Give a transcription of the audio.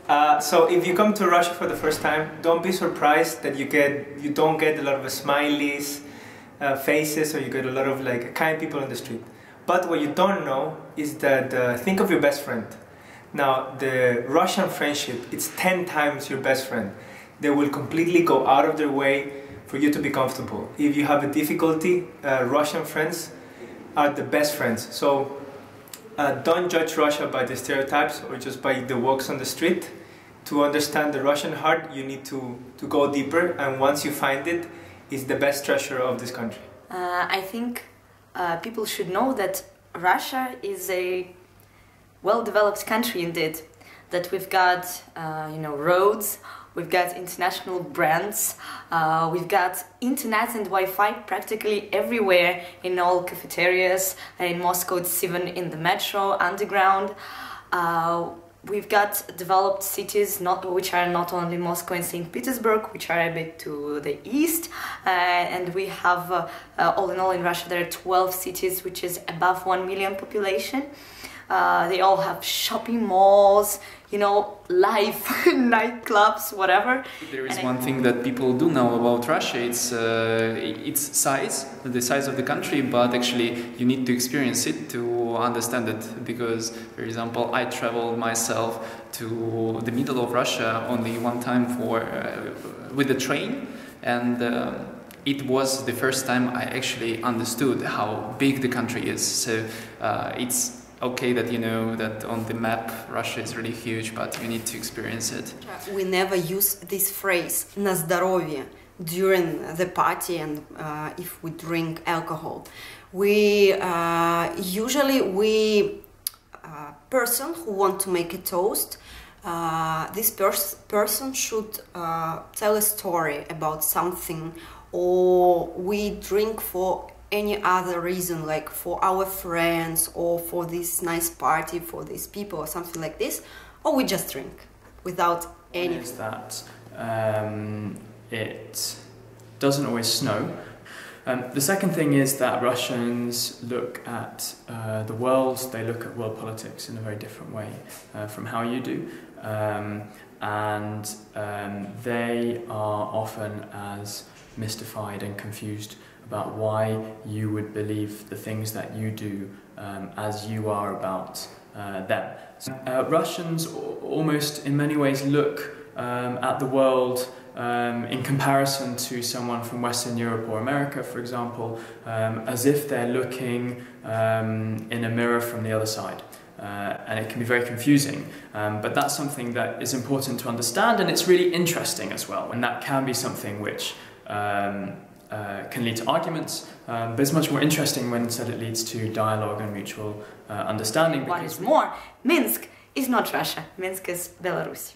So if you come to Russia for the first time, don't be surprised that you don't get a lot of smileys, faces, or you get a lot of like kind people on the street. But what you don't know is that think of your best friend. Now the Russian friendship, it's 10 times your best friend. They will completely go out of their way for you to be comfortable. If you have a difficulty, Russian friends are the best friends. So don't judge Russia by the stereotypes or just by the walks on the street. To understand the Russian heart, you need to go deeper, and once you find it, it's the best treasure of this country. I think people should know that Russia is a well-developed country indeed. That we've got, roads, we've got international brands, we've got internet and Wi-Fi practically everywhere in all cafeterias. In Moscow, it's even in the metro, underground. We've got developed cities, which are not only Moscow and St. Petersburg, which are a bit to the east, and we have, all in all in Russia, there are 12 cities, which is above 1 million population. They all have shopping malls, live nightclubs, whatever. There is one thing that people do know about Russia, it's its size, the size of the country, but actually you need to experience it to understand it, because, for example, I traveled myself to the middle of Russia only one time with the train, and it was the first time I actually understood how big the country is. So it's okay that you know that on the map Russia is really huge, but you need to experience it. We never use this phrase "на здоровье" during the party and if we drink alcohol. We usually person who want to make a toast, this person should tell a story about something, or we drink for any other reason, like for our friends or for this nice party for these people or something like this, or we just drink without any. Is that it doesn't always snow. The second thing is that Russians look at the world, they look at world politics in a very different way from how you do, and they are often as mystified and confused about why you would believe the things that you do as you are about them. Russians almost in many ways look at the world in comparison to someone from Western Europe or America, for example, as if they're looking in a mirror from the other side. And it can be very confusing, but that's something that is important to understand, and it's really interesting as well, and that can be something which can lead to arguments, but it's much more interesting when instead it leads to dialogue and mutual understanding. What is more, Minsk is not Russia, Minsk is Belarus.